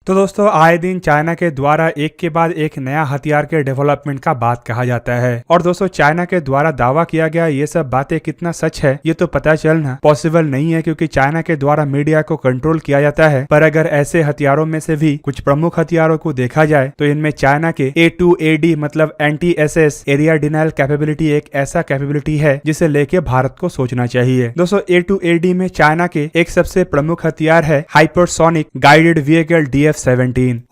तो दोस्तों आए दिन चाइना के द्वारा एक के बाद एक नया हथियार के डेवलपमेंट का बात कहा जाता है। और दोस्तों चाइना के द्वारा दावा किया गया ये सब बातें कितना सच है ये तो पता चलना पॉसिबल नहीं है, क्योंकि चाइना के द्वारा मीडिया को कंट्रोल किया जाता है। पर अगर ऐसे हथियारों में से भी कुछ प्रमुख हथियारों को देखा जाए तो इनमें चाइना के A2AD मतलब anti SS area denial capability एक ऐसा कैपेबिलिटी है जिसे लेके भारत को सोचना चाहिए। दोस्तों A2AD में चाइना के एक सबसे प्रमुख हथियार है हाइपरसोनिक गाइडेड व्हीकल DF-17।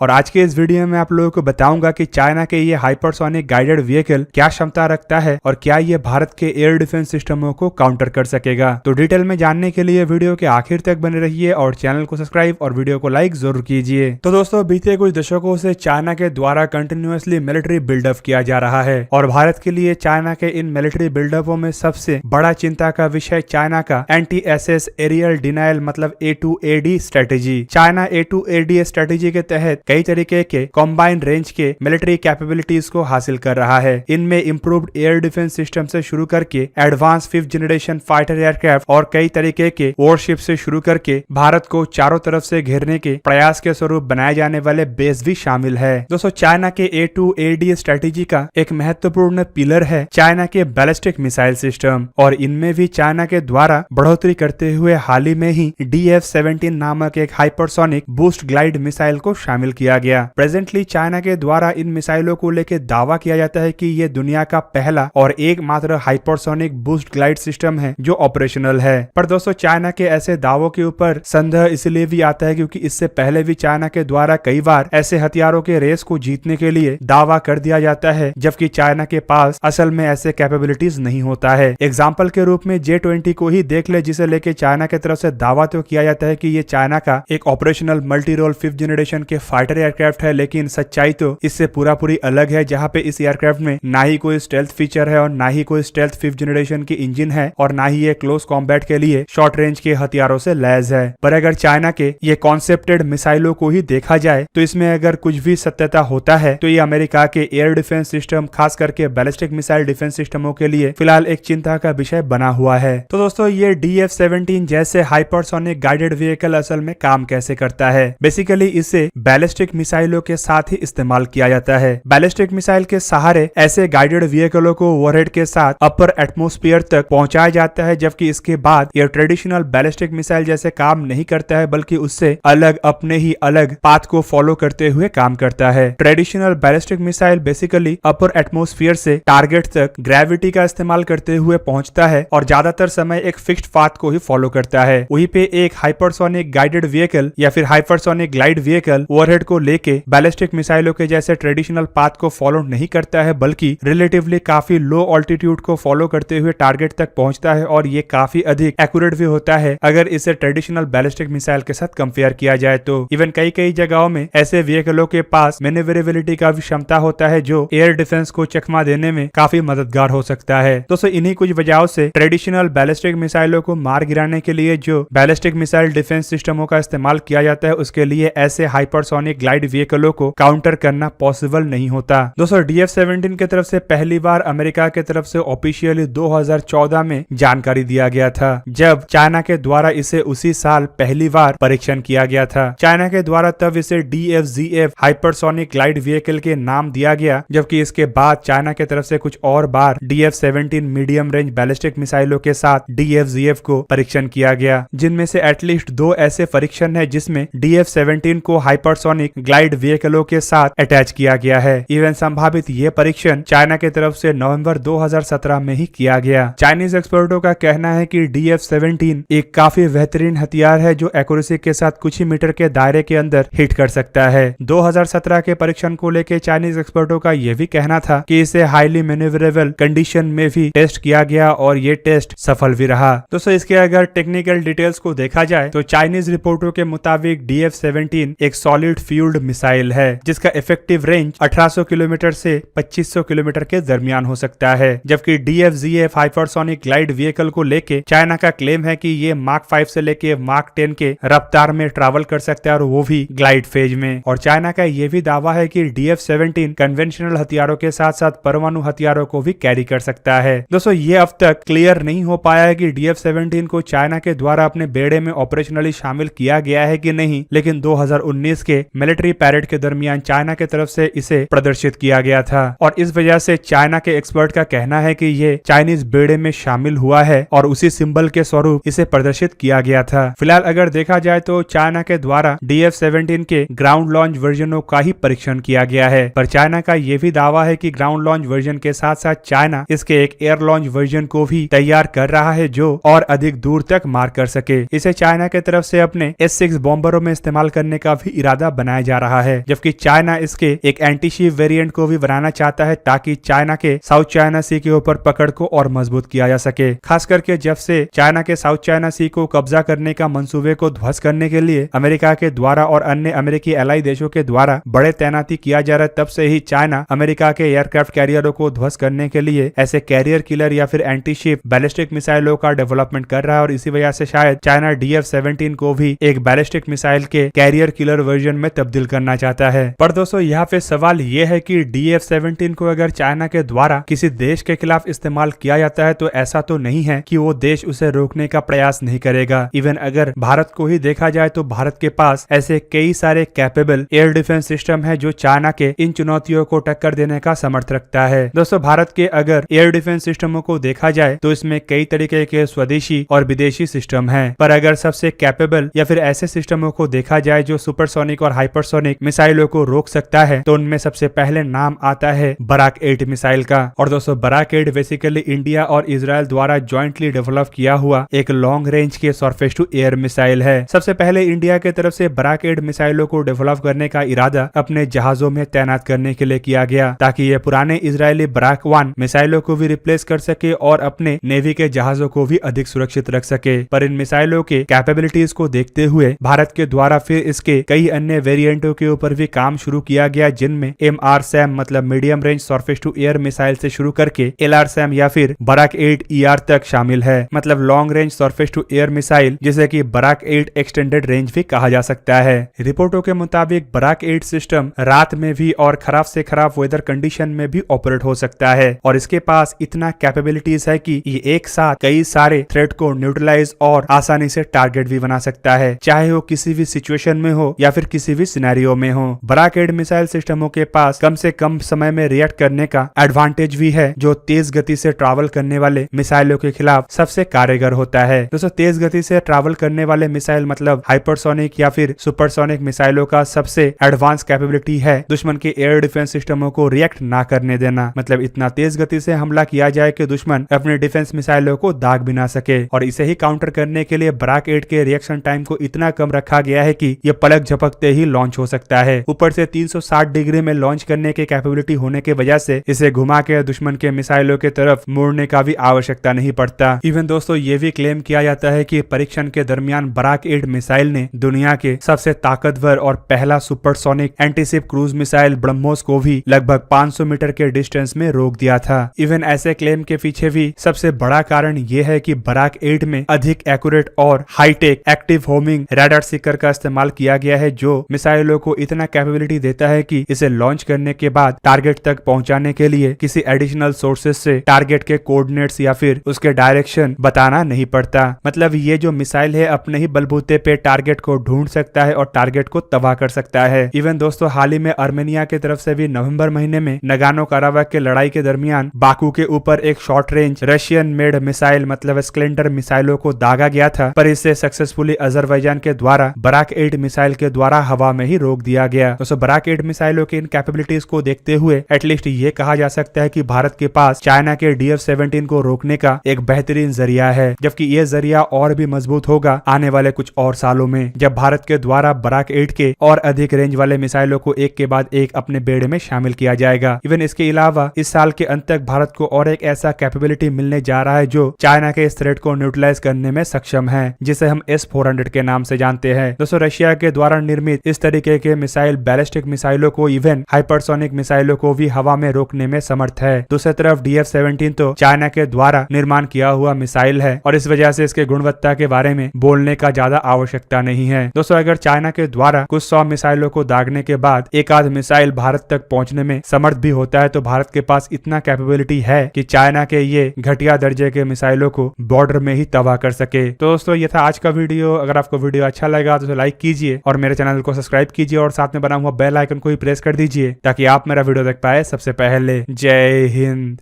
और आज के इस वीडियो में आप लोगों को बताऊंगा कि चाइना के ये हाइपरसोनिक गाइडेड व्हीकल क्या क्षमता रखता है और क्या ये भारत के एयर डिफेंस सिस्टमों को काउंटर कर सकेगा। तो डिटेल में जानने के लिए वीडियो के आखिर तक बने रहिए और चैनल को सब्सक्राइब और वीडियो को लाइक जरूर कीजिए। तो दोस्तों बीते कुछ दशकों से चाइना के द्वारा कंटिन्यूअसली मिलिट्री बिल्डअप किया जा रहा है और भारत के लिए चाइना के इन मिलिट्री बिल्डअपों में सबसे बड़ा चिंता का विषय चाइना का एंटी SS एरियल डिनाइल मतलब A2AD strategy. China A2AD strategy के तहत कई तरीके के कॉम्बाइंड रेंज के मिलिट्री कैपेबिलिटीज को हासिल कर रहा है। इनमें इम्प्रूव्ड एयर डिफेंस सिस्टम से शुरू करके advance 5th generation fighter aircraft और कई तरीके के वॉरशिप से शुरू करके भारत को चारों तरफ से घेरने के प्रयास के स्वरूप बनाए जाने वाले बेस भी शामिल है। दोस्तों चाइना के A2AD स्ट्रेटेजी का एक महत्वपूर्ण पिलर है चाइना के बैलिस्टिक मिसाइल सिस्टम और इनमें भी चाइना के द्वारा बढ़ोतरी करते हुए हाल ही में ही DF-17 नामक एक हाइपरसोनिक बूस्ट ग्लाइड मिसाइल को शामिल किया गया। प्रेजेंटली चाइना के द्वारा इन मिसाइलों को लेकर दावा किया जाता है कि ये दुनिया का पहला और एकमात्र हाइपरसोनिक बूस्ट ग्लाइड सिस्टम है जो ऑपरेशनल है। पर दोस्तों चाइना के ऐसे दावों के ऊपर संदेह इसलिए भी आता है क्योंकि इससे पहले भी चाइना के द्वारा कई बार ऐसे हथियारों के रेस को जीतने के लिए दावा कर दिया जाता है, जबकि चाइना के पास असल में ऐसे कैपेबिलिटीज नहीं होता है। एग्जाम्पल के रूप में J-20 को ही देख ले, जिसे लेके चाइना की तरफ से दावा तो किया जाता है कि ये चाइना का एक operational multi role 5th generation के फाइटर एयरक्राफ्ट है, लेकिन सच्चाई तो इससे पूरी अलग है, जहां पे इस एयरक्राफ्ट में ना ही कोई स्टेल्थ फीचर है और ना ही कोई स्टेल्थ 5th जनरेशन की इंजन है और ना ही ये क्लोज कॉम्बैट के लिए शॉर्ट रेंज के हथियारों से लैस है। पर अगर चाइना के ये कॉन्सेप्टेड मिसाइलों को ही देखा जाए तो इसमें अगर कुछ भी सत्यता होता है तो ये अमेरिका के एयर डिफेंस सिस्टम खास करके बैलिस्टिक मिसाइल डिफेंस सिस्टमों के लिए फिलहाल एक चिंता का विषय बना हुआ है। तो दोस्तों ये DF-17 जैसे हाइपरसोनिक गाइडेड व्हीकल असल में काम कैसे करता है? बेसिकली इसे बैलिस्टिक मिसाइलों के साथ ही इस्तेमाल किया जाता है। बैलिस्टिक मिसाइल के सहारे ऐसे गाइडेड व्हीकलों को वॉरहेड के साथ अपर एटमॉस्फेयर तक पहुंचाया जाता है, जबकि इसके बाद यह ट्रेडिशनल बैलिस्टिक मिसाइल जैसे काम नहीं करता है, बल्कि उससे अलग अपने ही अलग पाथ को फॉलो करते हुए काम करता है। Traditional ballistic missile basically upper atmosphere से टारगेट तक ग्रेविटी का इस्तेमाल करते हुए पहुंचता है और ज्यादातर समय एक फिक्स्ड पाथ को ही फॉलो करता है। वहीं पे एक हाइपरसोनिक गाइडेड व्हीकल या फिर हाइपरसोनिक ग्लाइड व्हीकल वॉरहेड को लेके बैलिस्टिक मिसाइलों के जैसे ट्रेडिशनल पाथ को फॉलो नहीं करता है, बल्कि रिलेटिवली काफी लो ऑल्टीट्यूड को फॉलो करते हुए टारगेट तक पहुंचता है और ये काफी अधिक एक्यूरेट भी होता है अगर इसे ट्रेडिशनल बैलिस्टिक मिसाइल के साथ कंपेयर किया जाए तो। इवन कई जगहों में ऐसे व्हीकलों के पास मैन्यूवरेबिलिटी का भी क्षमता होता है जो एयर डिफेंस को चकमा देने में काफी मददगार हो सकता है। दोस्तों इन्हीं कुछ वजहों से ट्रेडिशनल बैलिस्टिक मिसाइलों को मार गिराने के लिए जो बैलिस्टिक मिसाइल डिफेंस सिस्टमों का इस्तेमाल किया जाता है उसके लिए ऐसे हाइपरसोनिक ग्लाइड व्हीकलों को काउंटर करना पॉसिबल नहीं होता। दोस्तों DF-17 की तरफ से पहली बार अमेरिका की तरफ से ऑफिशियली 2014 में जानकारी दिया गया था, जब चाइना के द्वारा इसे उसी साल पहली बार परीक्षण किया गया था। चाइना के द्वारा तब इसे DF-ZF हाइपरसोनिक ग्लाइड व्हीकल के नाम दिया गया, जबकि इसके बाद चाइना की तरफ से कुछ और बार DF-17 मीडियम रेंज बैलिस्टिक मिसाइलों के साथ DF-ZF को परीक्षण किया गया, जिनमें से एटलीस्ट 2 ऐसे परीक्षण है जिसमें DF-17 को हाइपरसोनिक ग्लाइड व्हीकलों के साथ अटैच किया गया है। इवन संभावित ये परीक्षण चाइना की तरफ से नवंबर 2017 में ही किया गया। चाइनीज एक्सपर्टों का कहना है कि DF-17 एक काफी बेहतरीन हथियार है जो एक्यूरेसी के साथ कुछ ही मीटर के दायरे के अंदर हिट कर सकता है। 2017 के परीक्षण को लेकर चाइनीज एक्सपर्टों का यह भी कहना था कि इसे हाईली मैन्यूवरेबल कंडीशन में भी टेस्ट किया गया और ये टेस्ट सफल भी रहा। दोस्तों इसके अगर टेक्निकल डिटेल्स को देखा जाए तो चाइनीज रिपोर्टों के मुताबिक DF-17 एक सॉलिड फ्यूल्ड मिसाइल है जिसका इफेक्टिव रेंज 1800 किलोमीटर से 2500 किलोमीटर के दरमियान हो सकता है, जबकि DF-ZF हाइपरसोनिक ग्लाइड व्हीकल को लेके चाइना का क्लेम है कि ये मार्क 5 से लेके मार्क 10 के रफ्तार में ट्रैवल कर सकता है और वो भी ग्लाइड फेज में। और चाइना का ये भी दावा है कि DF-17 कन्वेंशनल हथियारों के साथ साथ परमाणु हथियारों को भी कैरी कर सकता है। दोस्तों ये अब तक क्लियर नहीं हो पाया है कि DF-17 को चाइना के द्वारा अपने बेड़े में ऑपरेशनली शामिल किया गया है कि नहीं, लेकिन 2019 2019 के मिलिट्री पैरेड के दरमियान चाइना की तरफ से इसे प्रदर्शित किया गया था और इस वजह से चाइना के एक्सपर्ट का कहना है कि ये चाइनीज बेड़े में शामिल हुआ है और उसी सिंबल के स्वरूप इसे प्रदर्शित किया गया था। फिलहाल अगर देखा जाए तो चाइना के द्वारा DF-17 के ग्राउंड लॉन्च वर्जनों का ही परीक्षण किया गया है, पर चाइना का यह भी दावा है कि ग्राउंड लॉन्च वर्जन के साथ साथ चाइना इसके एक एयर लॉन्च वर्जन को भी तैयार कर रहा है जो और अधिक दूर तक मार कर सके। इसे चाइना की तरफ से अपने S-6 बॉम्बरों में इस्तेमाल करने का भी इरादा बनाया जा रहा है, जबकि चाइना इसके एक एंटी शिप वेरिएंट को भी बनाना चाहता है ताकि चाइना के साउथ चाइना सी के ऊपर पकड़ को और मजबूत किया जा सके। खास करके जब से चाइना के साउथ चाइना सी को कब्जा करने का मंसूबे को ध्वस्त करने के लिए अमेरिका के द्वारा और अन्य अमेरिकी एलाई देशों के द्वारा बड़े तैनाती किया जा रहा है, तब से ही चाइना अमेरिका के एयरक्राफ्ट कैरियरों को ध्वस्त करने के लिए ऐसे कैरियर किलर या फिर एंटी शिप बैलिस्टिक मिसाइलों का डेवलपमेंट कर रहा है और इसी वजह से शायद चाइना DF-17 को भी एक बैलिस्टिक मिसाइल के कैरियर किलर वर्जन में तब्दील करना चाहता है। पर दोस्तों यहाँ पे सवाल ये है कि DF-17 को अगर चाइना के द्वारा किसी देश के खिलाफ इस्तेमाल किया जाता है तो ऐसा तो नहीं है कि वो देश उसे रोकने का प्रयास नहीं करेगा। इवन अगर भारत को ही देखा जाए तो भारत के पास ऐसे कई सारे कैपेबल एयर डिफेंस सिस्टम है जो चाइना के इन चुनौतियों को टक्कर देने का समर्थ रखता है। दोस्तों भारत के अगर एयर डिफेंस सिस्टमों को देखा जाए तो इसमें कई तरीके के स्वदेशी और विदेशी सिस्टम है, पर अगर सबसे कैपेबल या फिर ऐसे सिस्टमों को देखा जाए जो सुपरसोनिक और हाइपरसोनिक मिसाइलों को रोक सकता है तो उनमें सबसे पहले नाम आता है बराक 8 मिसाइल का। और दोस्तों बराक 8 बेसिकली इंडिया और इजराइल द्वारा ज्वाइंटली डेवलप किया हुआ एक लॉन्ग रेंज के सरफेस टू एयर मिसाइल है। सबसे पहले इंडिया की तरफ से बराक 8 मिसाइलों को डेवलप करने का इरादा अपने जहाजों में तैनात करने के लिए किया गया ताकि ये पुराने इजरायली बराक 1 मिसाइलों को भी रिप्लेस कर सके और अपने नेवी के जहाजों को भी अधिक सुरक्षित रख सके। पर इन मिसाइलों के कैपेबिलिटीज को देखते हुए भारत के द्वारा फिर इसके कई अन्य वेरिएंटों के ऊपर भी काम शुरू किया गया, जिनमें MRSAM मतलब medium range surface to air missile से शुरू करके LRSAM या फिर बराक 8 ER तक शामिल है, मतलब long range surface to air missile जिसे कि बराक 8 एक्सटेंडेड रेंज भी कहा जा सकता है। रिपोर्टों के मुताबिक बराक 8 सिस्टम रात में भी और खराब से खराब वेदर कंडीशन में भी ऑपरेट हो सकता है और इसके पास इतना कैपेबिलिटीज है कि ये एक साथ कई सारे थ्रेट को न्यूट्रलाइज और आसानी से टारगेट भी बना सकता है, चाहे वो किसी भी सिचुएशन में हो या फिर किसी भी सिनेरियो में हो। बराक 8 मिसाइल सिस्टमों के पास कम से कम समय में रिएक्ट करने का एडवांटेज भी है जो तेज गति से ट्रैवल करने वाले मिसाइलों के खिलाफ सबसे कारगर होता है। दोस्तों तेज गति से ट्रैवल करने वाले मिसाइल मतलब हाइपरसोनिक या फिर सुपरसोनिक मिसाइलों का सबसे एडवांस कैपेबिलिटी है दुश्मन के एयर डिफेंस सिस्टमों को रिएक्ट ना करने देना, मतलब इतना तेज गति से हमला किया जाए कि दुश्मन अपने डिफेंस मिसाइलों को दाग भी ना सके। और इसे ही काउंटर करने के लिए बराक 8 के रिएक्शन टाइम को इतना कम रखा गया है कि यह पलक झपकते ही लॉन्च हो सकता है। ऊपर से 360 डिग्री में लॉन्च करने के कैपेबिलिटी होने के वजह से इसे घुमा के दुश्मन के मिसाइलों के तरफ मोड़ने का भी आवश्यकता नहीं पड़ता। इवन दोस्तों ये भी क्लेम किया जाता है कि परीक्षण के दरमियान बराक 8 मिसाइल ने दुनिया के सबसे ताकतवर और पहला supersonic antiship cruise missile BrahMos को भी लगभग 500 मीटर के डिस्टेंस में रोक दिया था। इवन ऐसे क्लेम के पीछे भी सबसे बड़ा कारण ये है कि बराक 8 में अधिक एक्यूरेट और high tech active homing radar seeker का इस्तेमाल किया गया है जो मिसाइलों को इतना कैपेबिलिटी देता है कि इसे लॉन्च करने के बाद टारगेट तक पहुंचाने के लिए किसी एडिशनल सोर्सेज से टारगेट के कोऑर्डिनेट्स या फिर उसके डायरेक्शन बताना नहीं पड़ता। मतलब ये जो मिसाइल है अपने ही बलबूते पे टारगेट को ढूंढ सकता है और टारगेट को तबाह कर सकता है। इवन दोस्तों हाल ही में आर्मेनिया की तरफ से भी नवंबर महीने में नगानो काराबाख के लड़ाई के दरमियान बाकू के ऊपर एक short range Russian made missile मतलब स्प्लेंडर मिसाइलों को दागा गया था, पर इसे सक्सेसफुली अजरबैजान के द्वारा बराक 8 मिसाइल के द्वारा हवा में ही रोक दिया गया। दोस्तों बराक 8 मिसाइलों के इन कैपेबिलिटीज को देखते हुए एटलीस्ट ये कहा जा सकता है कि भारत के पास चाइना के DF-17 को रोकने का एक बेहतरीन जरिया है, जबकि ये जरिया और भी मजबूत होगा आने वाले कुछ और सालों में जब भारत के द्वारा बराक 8 के और अधिक रेंज वाले मिसाइलों को एक के बाद एक अपने बेड़े में शामिल किया जाएगा। इवन इसके अलावा इस साल के अंत तक भारत को और एक ऐसा कैपेबिलिटी मिलने जा रहा है जो चाइना के इस थ्रेट को न्यूट्रलाइज करने में सक्षम है, जिसे हम S-400 के नाम से जानते हैं। दोस्तों रशिया के द्वारा निर्मित इस तरीके के मिसाइल बैलिस्टिक मिसाइलों को इवन हाइपरसोनिक मिसाइलों को भी हवा में रोकने में समर्थ है। दूसरी तरफ DF-17 तो चाइना के द्वारा निर्माण किया हुआ मिसाइल है और इस वजह से इसके गुणवत्ता के बारे में बोलने का ज्यादा आवश्यकता नहीं है। दोस्तों अगर चाइना के द्वारा कुछ 100 मिसाइलों को दागने के बाद एक आध मिसाइल भारत तक पहुंचने में समर्थ भी होता है तो भारत के पास इतना कैपेबिलिटी है कि चाइना के ये घटिया दर्जे के मिसाइलों को बॉर्डर में ही तबाह कर सके। तो दोस्तों ये था आज का वीडियो। अगर आपको वीडियो अच्छा लगा तो लाइक कीजिए और मेरे चैनल को सब्सक्राइब कीजिए और साथ में बना हुआ बेल आइकन को भी प्रेस कर दीजिए ताकि आप मेरा वीडियो देख पाए सबसे पहले। जय हिंद।